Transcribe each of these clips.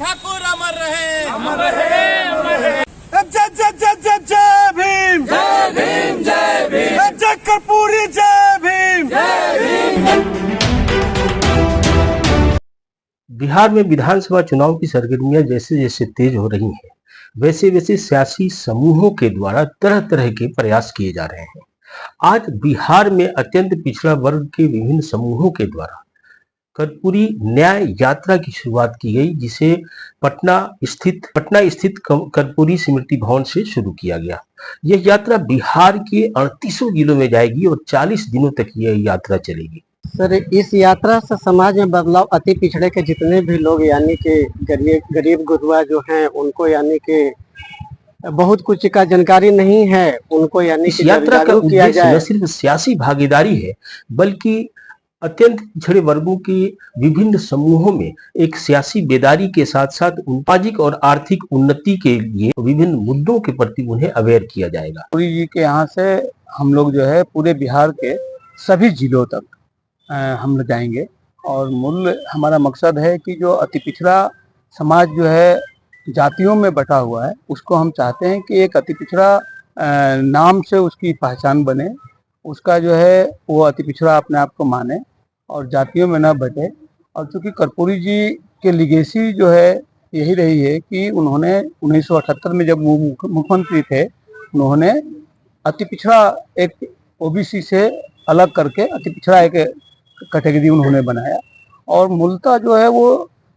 ठाकुर अमर रहे, अमर रहे, अमर रहे। जय जय जय जय जय भीम, जय भीम, जय भीम, जय कर्पूरी, जय भीम, जय भीम। बिहार में विधानसभा चुनाव की सरगर्मियां जैसे जैसे तेज हो रही हैं, वैसे वैसे सियासी समूहों के द्वारा तरह तरह के प्रयास किए जा रहे हैं। आज बिहार में अत्यंत पिछड़ा वर्ग के विभिन्न समूहों के द्वारा कर्पूरी न्याय यात्रा की शुरुआत की गई, जिसे पटना स्थित कर्पूरी स्मृति भवन से शुरू किया गया। यह यात्रा बिहार के 38 जिलों में जाएगी और 40 दिनों तक यह यात्रा चलेगी। सर, इस यात्रा से समाज में बदलाव, अति पिछड़े के जितने भी लोग यानी कि गरीब गुरुआ जो हैं उनको यानी कि बहुत कुछ का जानकारी नहीं है, उनको यानी कि यात्रा का उद्देश्य न सिर्फ सियासी भागीदारी है, बल्कि अत्यंत पिछड़े वर्गों के विभिन्न समूहों में एक सियासी बेदारी के साथ साथ सामाजिक और आर्थिक उन्नति के लिए विभिन्न मुद्दों के प्रति उन्हें अवेयर किया जाएगा। कर्पूरी जी के यहाँ से हम लोग जो है पूरे बिहार के सभी जिलों तक हम लोग जाएंगे और मूल हमारा मकसद है कि जो अति पिछड़ा समाज जो है जातियों में बटा हुआ है, उसको हम चाहते हैं कि एक अति पिछड़ा नाम से उसकी पहचान बने, उसका जो है वो अति पिछड़ा अपने आप को माने और जातियों में ना बटे। और चूँकि कर्पूरी जी के लिगेसी जो है यही रही है कि उन्होंने 1978 में जब मुख्यमंत्री थे, उन्होंने अति पिछड़ा एक ओबीसी से अलग करके अति पिछड़ा एक कैटेगरी उन्होंने बनाया और मूलतः जो है वो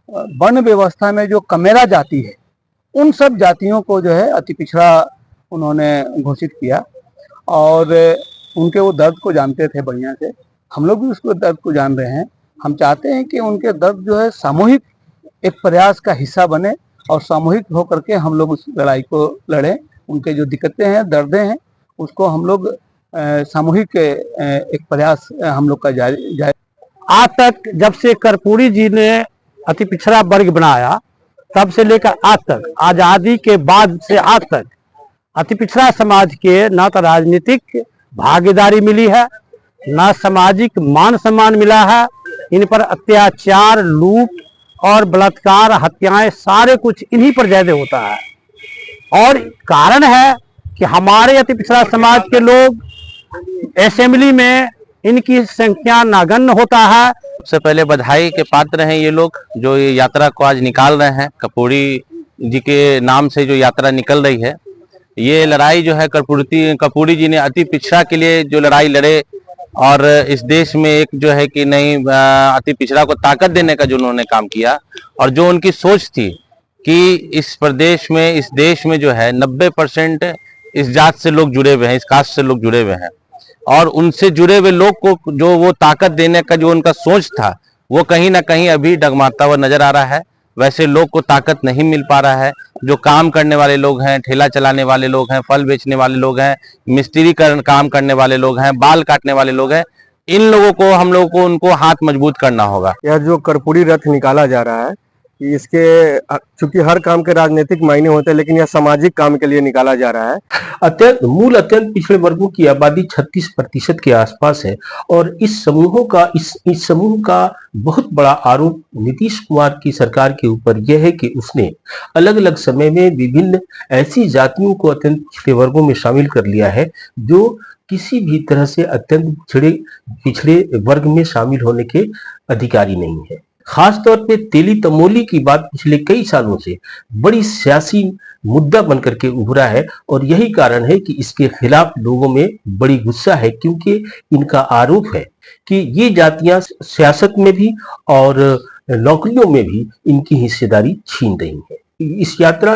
वर्ण व्यवस्था में जो कमेरा जाति है उन सब जातियों को जो है अति पिछड़ा उन्होंने घोषित किया और उनके वो दर्द को जानते थे बढ़िया से। हम लोग भी उसको दर्द को जान रहे हैं। हम चाहते हैं कि उनके दर्द जो है सामूहिक एक प्रयास का हिस्सा बने और सामूहिक होकर के हम लोग उस लड़ाई को लड़ें। उनके जो दिक्कतें हैं, दर्दें हैं, उसको हम लोग सामूहिक एक प्रयास हम लोग का जाए। आज तक जब से कर्पूरी जी ने अति पिछड़ा वर्ग बनाया, तब से लेकर आज तक, आजादी के बाद से आज तक अति पिछड़ा समाज के न तो राजनीतिक भागीदारी मिली है, न सामाजिक मान सम्मान मिला है। इन पर अत्याचार, लूट और बलात्कार, हत्याएं सारे कुछ इन्हीं पर ज्यादा होता है और कारण है कि हमारे अति पिछड़ा समाज के लोग असेंबली में इनकी संख्या नागण्य होता है। सबसे पहले बधाई के पात्र हैं ये लोग जो ये यात्रा को आज निकाल रहे हैं। कर्पूरी जी के नाम से जो यात्रा निकल रही है, ये लड़ाई जो है कर्पूरी जी ने अति पिछड़ा के लिए जो लड़ाई लड़े और इस देश में एक जो है कि नहीं अति पिछड़ा को ताकत देने का जो उन्होंने काम किया और जो उनकी सोच थी कि इस प्रदेश में, इस देश में जो है 90% इस जात से लोग जुड़े हुए हैं, इस कास्ट से लोग जुड़े हुए हैं और उनसे जुड़े हुए लोग को जो वो ताकत देने का जो उनका सोच था वो कहीं ना कहीं अभी डगमगाता हुआ नजर आ रहा है। वैसे लोग को ताकत नहीं मिल पा रहा है। जो काम करने वाले लोग हैं, ठेला चलाने वाले लोग हैं, फल बेचने वाले लोग हैं, मिस्त्री काम करने वाले लोग हैं, बाल काटने वाले लोग हैं, इन लोगों को हम लोगों को उनको हाथ मजबूत करना होगा। यह जो कर्पूरी रथ निकाला जा रहा है, इसके चूंकि हर काम के राजनीतिक मायने होते हैं, लेकिन यह सामाजिक काम के लिए निकाला जा रहा है। अत्यंत पिछड़े वर्गों की आबादी 36% के आसपास है और इस समूह का बहुत बड़ा आरोप नीतीश कुमार की सरकार के ऊपर यह है कि उसने अलग अलग समय में विभिन्न ऐसी जातियों को अत्यंत पिछड़े वर्गों में शामिल कर लिया है जो किसी भी तरह से अत्यंत पिछड़े वर्ग में शामिल होने के अधिकारी नहीं है। खासतौर पे तेली तमोली की बात पिछले कई सालों से बड़ी सियासी मुद्दा बनकर के उभरा है और यही कारण है कि इसके खिलाफ लोगों में बड़ी गुस्सा है, क्योंकि इनका आरोप है कि ये जातियां सियासत में भी और नौकरियों में भी इनकी हिस्सेदारी छीन रही है। इस यात्रा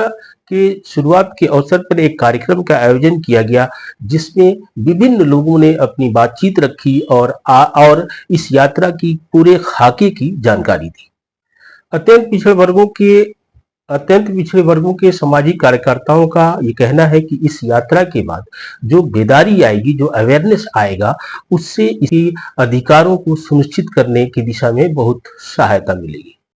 के शुरुआत के अवसर पर एक कार्यक्रम का आयोजन किया गया, जिसमें विभिन्न लोगों ने अपनी बातचीत रखी और इस यात्रा की पूरे खाके की जानकारी दी। अत्यंत पिछड़े वर्गों के सामाजिक कार्यकर्ताओं का ये कहना है कि इस यात्रा के बाद जो बेदारी आएगी, जो अवेयरनेस आएगा, उससे इसी अधिकारों को सुनिश्चित करने की दिशा में बहुत सहायता मिलेगी।